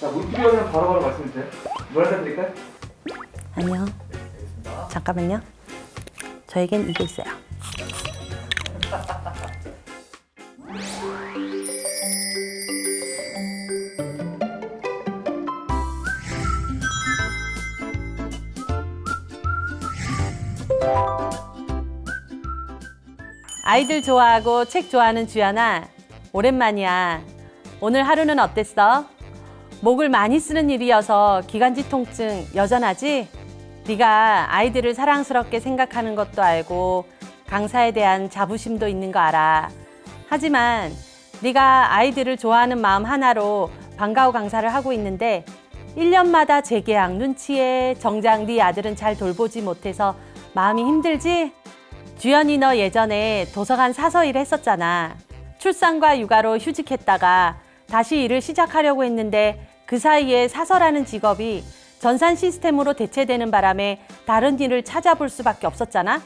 자, 물 필요하면 바로바로 말씀해 주세요. 물 한 잔 드릴까요? 아니요. 네, 알겠습니다. 잠깐만요. 저에겐 이게 있어요. 아이들 좋아하고 책 좋아하는 주연아, 오랜만이야. 오늘 하루는 어땠어? 목을 많이 쓰는 일이어서 기관지 통증 여전하지? 네가 아이들을 사랑스럽게 생각하는 것도 알고 강사에 대한 자부심도 있는 거 알아. 하지만 네가 아이들을 좋아하는 마음 하나로 방과후 강사를 하고 있는데 1년마다 재계약 눈치에 정작 네 아들은 잘 돌보지 못해서 마음이 힘들지? 주연이 너 예전에 도서관 사서 일 했었잖아. 출산과 육아로 휴직했다가 다시 일을 시작하려고 했는데 그 사이에 사서라는 직업이 전산 시스템으로 대체되는 바람에 다른 일을 찾아볼 수밖에 없었잖아.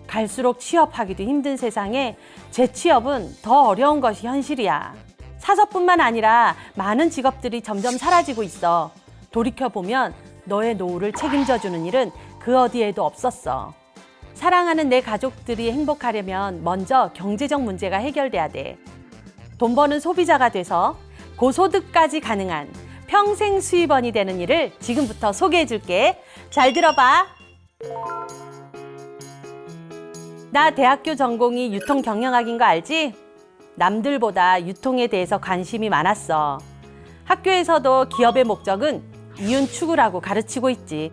갈수록 취업하기도 힘든 세상에 재취업은 더 어려운 것이 현실이야. 사서뿐만 아니라 많은 직업들이 점점 사라지고 있어. 돌이켜보면 너의 노후를 책임져주는 일은 그 어디에도 없었어. 사랑하는 내 가족들이 행복하려면 먼저 경제적 문제가 해결돼야 돼. 돈 버는 소비자가 돼서 고소득까지 가능한 평생 수입원이 되는 일을 지금부터 소개해 줄게. 잘 들어봐. 나 대학교 전공이 유통경영학인 거 알지? 남들보다 유통에 대해서 관심이 많았어. 학교에서도 기업의 목적은 이윤 추구라고 가르치고 있지.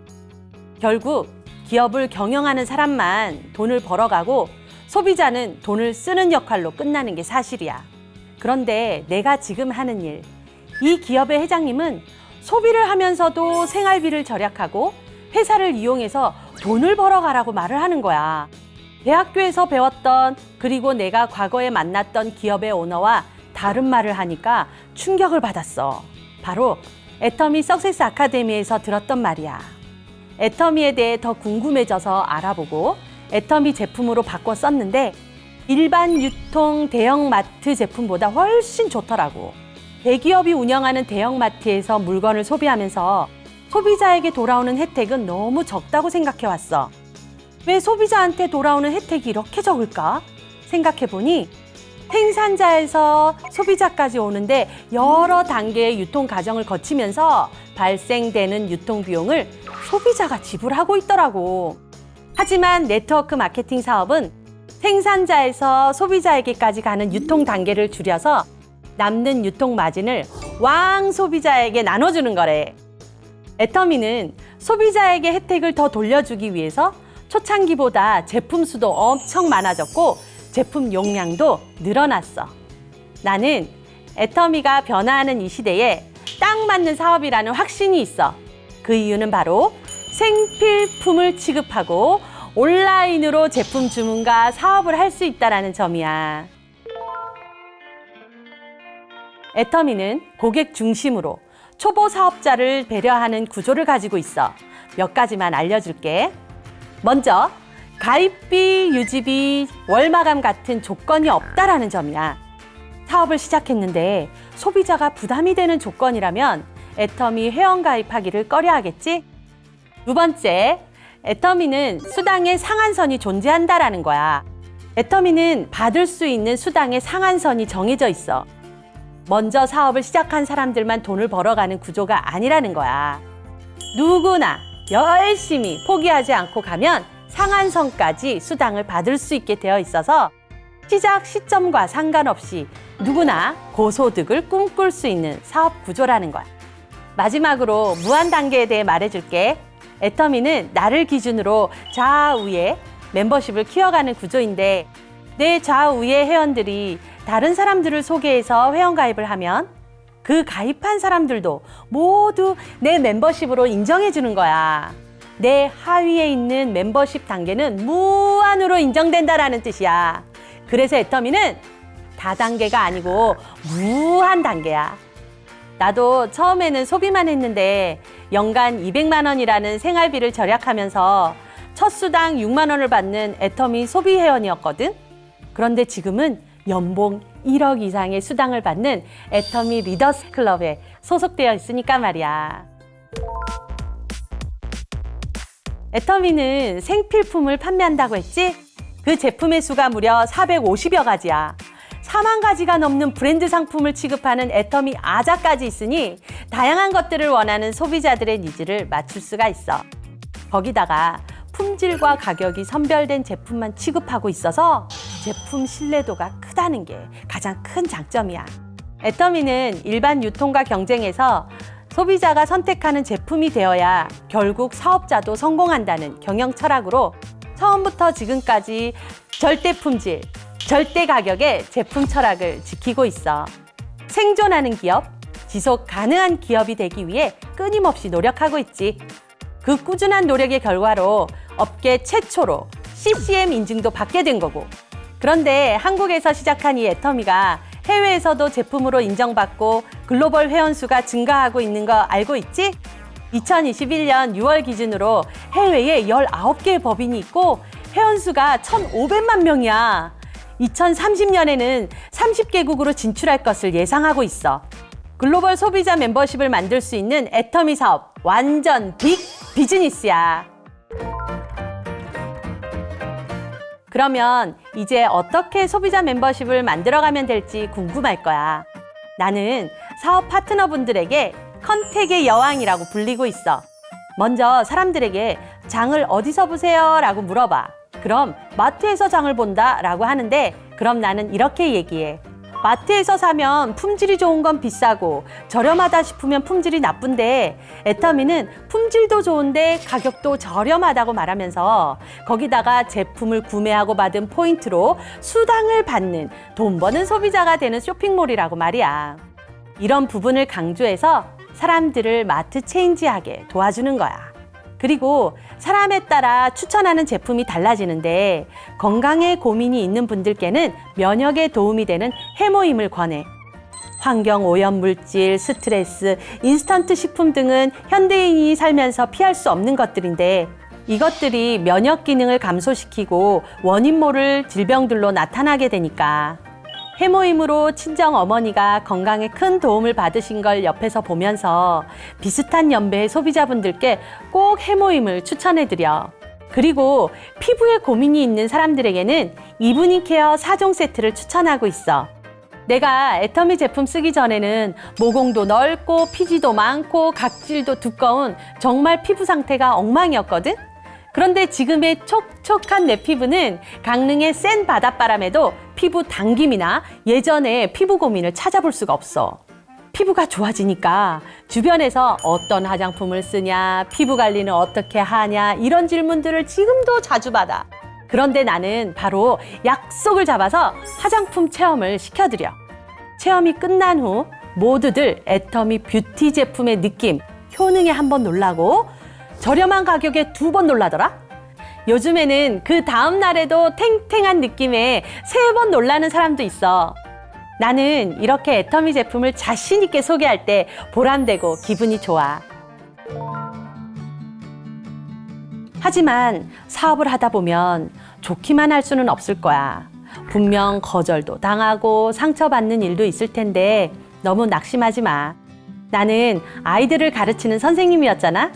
결국 기업을 경영하는 사람만 돈을 벌어가고 소비자는 돈을 쓰는 역할로 끝나는 게 사실이야. 그런데 내가 지금 하는 일, 이 기업의 회장님은 소비를 하면서도 생활비를 절약하고 회사를 이용해서 돈을 벌어가라고 말을 하는 거야. 대학교에서 배웠던 그리고 내가 과거에 만났던 기업의 오너와 다른 말을 하니까 충격을 받았어. 바로 애터미 석세스 아카데미에서 들었던 말이야. 애터미에 대해 더 궁금해져서 알아보고 애터미 제품으로 바꿔 썼는데 일반 유통 대형마트 제품보다 훨씬 좋더라고. 대기업이 운영하는 대형마트에서 물건을 소비하면서 소비자에게 돌아오는 혜택은 너무 적다고 생각해왔어. 왜 소비자한테 돌아오는 혜택이 이렇게 적을까? 생각해보니 생산자에서 소비자까지 오는데 여러 단계의 유통 과정을 거치면서 발생되는 유통 비용을 소비자가 지불하고 있더라고. 하지만 네트워크 마케팅 사업은 생산자에서 소비자에게까지 가는 유통 단계를 줄여서 남는 유통 마진을 왕 소비자에게 나눠주는 거래. 애터미는 소비자에게 혜택을 더 돌려주기 위해서 초창기보다 제품 수도 엄청 많아졌고 제품 용량도 늘어났어. 나는 애터미가 변화하는 이 시대에 딱 맞는 사업이라는 확신이 있어. 그 이유는 바로 생필품을 취급하고 온라인으로 제품 주문과 사업을 할 수 있다는 점이야. 애터미는 고객 중심으로 초보 사업자를 배려하는 구조를 가지고 있어. 몇 가지만 알려줄게. 먼저 가입비, 유지비, 월마감 같은 조건이 없다라는 점이야. 사업을 시작했는데 소비자가 부담이 되는 조건이라면 애터미 회원 가입하기를 꺼려하겠지? 두 번째, 애터미는 수당의 상한선이 존재한다라는 거야. 애터미는 받을 수 있는 수당의 상한선이 정해져 있어. 먼저 사업을 시작한 사람들만 돈을 벌어가는 구조가 아니라는 거야. 누구나 열심히 포기하지 않고 가면 상한선까지 수당을 받을 수 있게 되어 있어서 시작 시점과 상관없이 누구나 고소득을 꿈꿀 수 있는 사업 구조라는 거야. 마지막으로 무한 단계에 대해 말해줄게. 애터미는 나를 기준으로 좌우에 멤버십을 키워가는 구조인데 내 좌우의 회원들이 다른 사람들을 소개해서 회원 가입을 하면 그 가입한 사람들도 모두 내 멤버십으로 인정해 주는 거야. 내 하위에 있는 멤버십 단계는 무한으로 인정된다라는 뜻이야. 그래서 애터미는 다단계가 아니고 무한 단계야. 나도 처음에는 소비만 했는데 연간 200만 원이라는 생활비를 절약하면서 첫 수당 6만 원을 받는 애터미 소비 회원이었거든. 그런데 지금은 연봉 1억 이상의 수당을 받는 애터미 리더스 클럽에 소속되어 있으니까 말이야. 애터미는 생필품을 판매한다고 했지? 그 제품의 수가 무려 450여 가지야. 4만 가지가 넘는 브랜드 상품을 취급하는 애터미 아자까지 있으니 다양한 것들을 원하는 소비자들의 니즈를 맞출 수가 있어. 거기다가 품질과 가격이 선별된 제품만 취급하고 있어서 제품 신뢰도가 크다는 게 가장 큰 장점이야. 애터미는 일반 유통과 경쟁에서 소비자가 선택하는 제품이 되어야 결국 사업자도 성공한다는 경영 철학으로 처음부터 지금까지 절대 품질, 절대 가격의 제품 철학을 지키고 있어. 생존하는 기업, 지속 가능한 기업이 되기 위해 끊임없이 노력하고 있지. 그 꾸준한 노력의 결과로 업계 최초로 CCM 인증도 받게 된 거고. 그런데 한국에서 시작한 이 애터미가 해외에서도 제품으로 인정받고 글로벌 회원수가 증가하고 있는 거 알고 있지? 2021년 6월 기준으로 해외에 19개의 법인이 있고 회원수가 1,500만 명이야. 2030년에는 30개국으로 진출할 것을 예상하고 있어. 글로벌 소비자 멤버십을 만들 수 있는 애터미 사업 완전 빅 비즈니스야. 그러면 이제 어떻게 소비자 멤버십을 만들어가면 될지 궁금할 거야. 나는 사업 파트너분들에게 컨택의 여왕이라고 불리고 있어. 먼저 사람들에게 장을 어디서 보세요? 라고 물어봐. 그럼 마트에서 장을 본다 라고 하는데 그럼 나는 이렇게 얘기해. 마트에서 사면 품질이 좋은 건 비싸고 저렴하다 싶으면 품질이 나쁜데 애터미는 품질도 좋은데 가격도 저렴하다고 말하면서 거기다가 제품을 구매하고 받은 포인트로 수당을 받는 돈 버는 소비자가 되는 쇼핑몰이라고 말이야. 이런 부분을 강조해서 사람들을 마트 체인지하게 도와주는 거야. 그리고 사람에 따라 추천하는 제품이 달라지는데 건강에 고민이 있는 분들께는 면역에 도움이 되는 해모임을 권해. 환경 오염 물질, 스트레스, 인스턴트 식품 등은 현대인이 살면서 피할 수 없는 것들인데 이것들이 면역 기능을 감소시키고 원인 모를 질병들로 나타나게 되니까 해모임으로 친정 어머니가 건강에 큰 도움을 받으신 걸 옆에서 보면서 비슷한 연배의 소비자분들께 꼭 해모임을 추천해드려. 그리고 피부에 고민이 있는 사람들에게는 이브닝 케어 4종 세트를 추천하고 있어. 내가 애터미 제품 쓰기 전에는 모공도 넓고 피지도 많고 각질도 두꺼운 정말 피부 상태가 엉망이었거든? 그런데 지금의 촉촉한 내 피부는 강릉의 센 바닷바람에도 피부 당김이나 예전의 피부 고민을 찾아볼 수가 없어. 피부가 좋아지니까 주변에서 어떤 화장품을 쓰냐, 피부 관리는 어떻게 하냐 이런 질문들을 지금도 자주 받아. 그런데 나는 바로 약속을 잡아서 화장품 체험을 시켜드려. 체험이 끝난 후 모두들 애터미 뷰티 제품의 느낌, 효능에 한번 놀라고 저렴한 가격에 2번 놀라더라? 요즘에는 그 다음 날에도 탱탱한 느낌에 3번 놀라는 사람도 있어. 나는 이렇게 애터미 제품을 자신 있게 소개할 때 보람되고 기분이 좋아. 하지만 사업을 하다 보면 좋기만 할 수는 없을 거야. 분명 거절도 당하고 상처받는 일도 있을 텐데 너무 낙심하지 마. 나는 아이들을 가르치는 선생님이었잖아.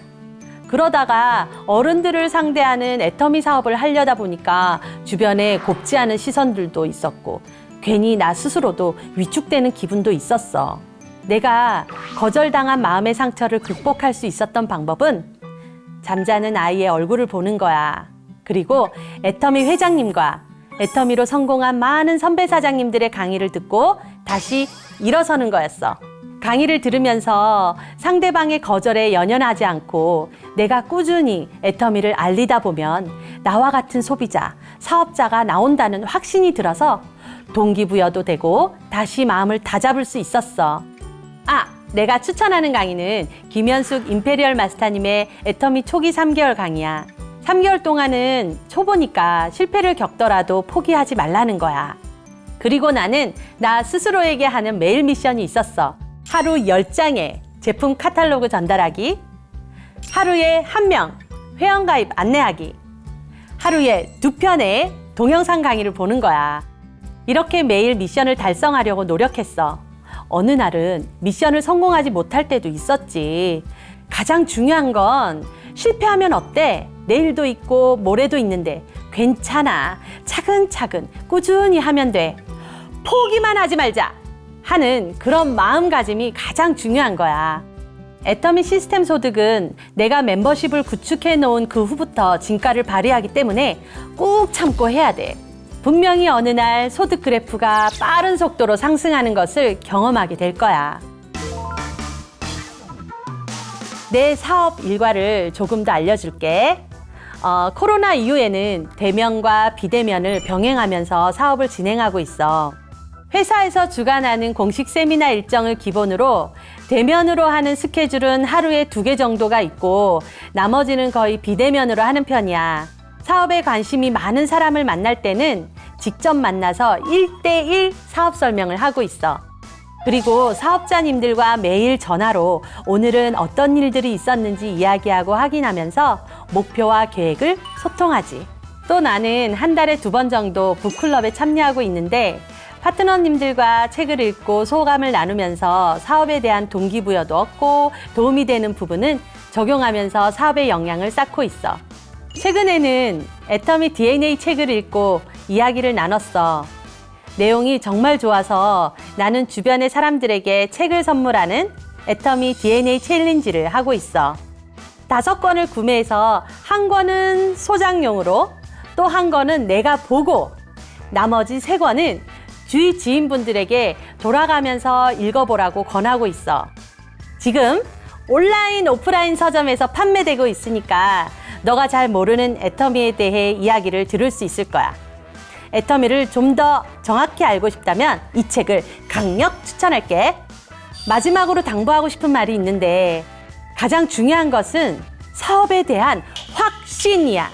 그러다가 어른들을 상대하는 애터미 사업을 하려다 보니까 주변에 곱지 않은 시선들도 있었고 괜히 나 스스로도 위축되는 기분도 있었어. 내가 거절당한 마음의 상처를 극복할 수 있었던 방법은 잠자는 아이의 얼굴을 보는 거야. 그리고 애터미 회장님과 애터미로 성공한 많은 선배 사장님들의 강의를 듣고 다시 일어서는 거였어. 강의를 들으면서 상대방의 거절에 연연하지 않고 내가 꾸준히 애터미를 알리다 보면 나와 같은 소비자, 사업자가 나온다는 확신이 들어서 동기부여도 되고 다시 마음을 다잡을 수 있었어. 내가 추천하는 강의는 김현숙 임페리얼 마스터님의 애터미 초기 3개월 강의야. 3개월 동안은 초보니까 실패를 겪더라도 포기하지 말라는 거야. 그리고 나는 나 스스로에게 하는 매일 미션이 있었어. 하루 10장의 제품 카탈로그 전달하기, 하루에 1명 회원가입 안내하기, 하루에 2편의 동영상 강의를 보는 거야. 이렇게 매일 미션을 달성하려고 노력했어. 어느 날은 미션을 성공하지 못할 때도 있었지. 가장 중요한 건 실패하면 어때? 내일도 있고 모레도 있는데 괜찮아. 차근차근 꾸준히 하면 돼. 포기만 하지 말자 하는 그런 마음가짐이 가장 중요한 거야. 애터미 시스템 소득은 내가 멤버십을 구축해 놓은 그 후부터 진가를 발휘하기 때문에 꾹 참고 해야 돼. 분명히 어느 날 소득 그래프가 빠른 속도로 상승하는 것을 경험하게 될 거야. 내 사업 일과를 조금 더 알려줄게. 코로나 이후에는 대면과 비대면을 병행하면서 사업을 진행하고 있어. 회사에서 주관하는 공식 세미나 일정을 기본으로 대면으로 하는 스케줄은 하루에 2개 정도가 있고 나머지는 거의 비대면으로 하는 편이야. 사업에 관심이 많은 사람을 만날 때는 직접 만나서 1대1 사업 설명을 하고 있어. 그리고 사업자님들과 매일 전화로 오늘은 어떤 일들이 있었는지 이야기하고 확인하면서 목표와 계획을 소통하지. 또 나는 한 달에 2번 정도 북클럽에 참여하고 있는데 파트너님들과 책을 읽고 소감을 나누면서 사업에 대한 동기부여도 얻고 도움이 되는 부분은 적용하면서 사업의 역량을 쌓고 있어. 최근에는 애터미 DNA 책을 읽고 이야기를 나눴어. 내용이 정말 좋아서 나는 주변의 사람들에게 책을 선물하는 애터미 DNA 챌린지를 하고 있어. 5권을 구매해서 한 권은 소장용으로 또 한 권은 내가 보고 나머지 3권은 주위 지인분들에게 돌아가면서 읽어보라고 권하고 있어. 지금 온라인, 오프라인 서점에서 판매되고 있으니까 너가 잘 모르는 애터미에 대해 이야기를 들을 수 있을 거야. 애터미를 좀 더 정확히 알고 싶다면 이 책을 강력 추천할게. 마지막으로 당부하고 싶은 말이 있는데 가장 중요한 것은 사업에 대한 확신이야.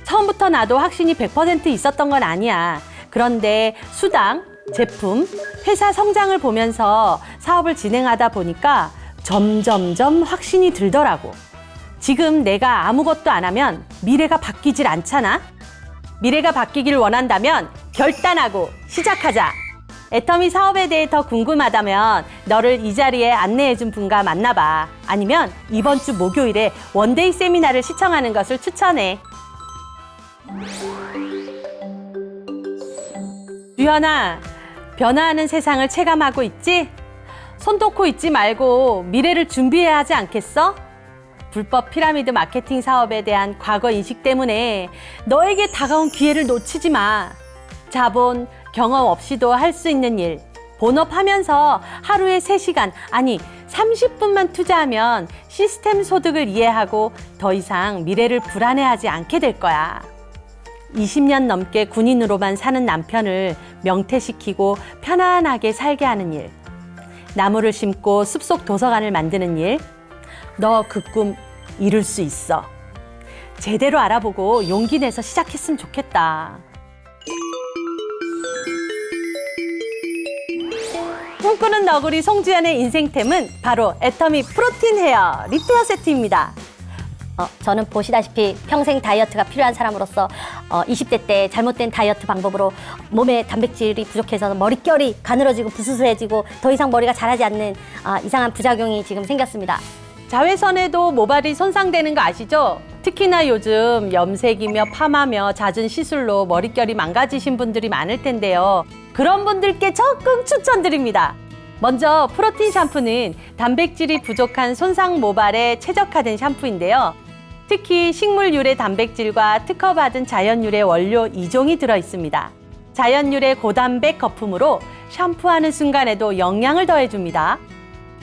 처음부터 나도 확신이 100% 있었던 건 아니야. 그런데 수당, 제품, 회사 성장을 보면서 사업을 진행하다 보니까 점점점 확신이 들더라고. 지금 내가 아무것도 안 하면 미래가 바뀌질 않잖아? 미래가 바뀌길 원한다면 결단하고 시작하자. 애터미 사업에 대해 더 궁금하다면 너를 이 자리에 안내해준 분과 만나봐. 아니면 이번 주 목요일에 원데이 세미나를 시청하는 것을 추천해. 유연아, 변화하는 세상을 체감하고 있지? 손 놓고 있지 말고 미래를 준비해야 하지 않겠어? 불법 피라미드 마케팅 사업에 대한 과거 인식 때문에 너에게 다가온 기회를 놓치지 마. 자본, 경험 없이도 할 수 있는 일, 본업하면서 하루에 3시간, 아니 30분만 투자하면 시스템 소득을 이해하고 더 이상 미래를 불안해하지 않게 될 거야. 20년 넘게 군인으로만 사는 남편을 명퇴시키고 편안하게 살게 하는 일, 나무를 심고 숲속 도서관을 만드는 일, 너 그 꿈 이룰 수 있어. 제대로 알아보고 용기 내서 시작했으면 좋겠다. 꿈꾸는 너구리 송지연의 인생템은 바로 애터미 프로틴 헤어 리페어 세트입니다. 저는 보시다시피 평생 다이어트가 필요한 사람으로서 20대 때 잘못된 다이어트 방법으로 몸에 단백질이 부족해서 머릿결이 가늘어지고 부스스해지고 더 이상 머리가 자라지 않는 이상한 부작용이 지금 생겼습니다. 자외선에도 모발이 손상되는 거 아시죠? 특히나 요즘 염색이며 파마며 잦은 시술로 머릿결이 망가지신 분들이 많을 텐데요. 그런 분들께 적극 추천드립니다. 먼저 프로틴 샴푸는 단백질이 부족한 손상 모발에 최적화된 샴푸인데요. 특히 식물 유래 단백질과 특허받은 자연 유래 원료 2종이 들어 있습니다. 자연 유래 고단백 거품으로 샴푸하는 순간에도 영양을 더해줍니다.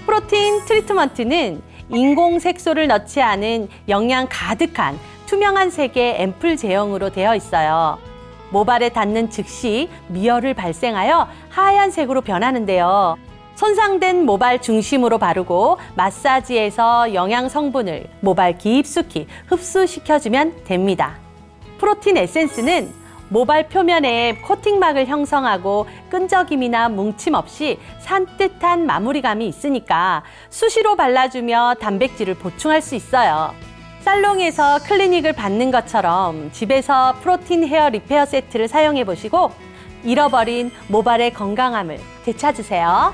프로틴 트리트먼트는 인공 색소를 넣지 않은 영양 가득한 투명한 색의 앰플 제형으로 되어 있어요. 모발에 닿는 즉시 미열을 발생하여 하얀색으로 변하는데요. 손상된 모발 중심으로 바르고 마사지해서 영양 성분을 모발 깊숙이 흡수시켜주면 됩니다. 프로틴 에센스는 모발 표면에 코팅막을 형성하고 끈적임이나 뭉침 없이 산뜻한 마무리감이 있으니까 수시로 발라주며 단백질을 보충할 수 있어요. 살롱에서 클리닉을 받는 것처럼 집에서 프로틴 헤어 리페어 세트를 사용해 보시고 잃어버린 모발의 건강함을 되찾으세요.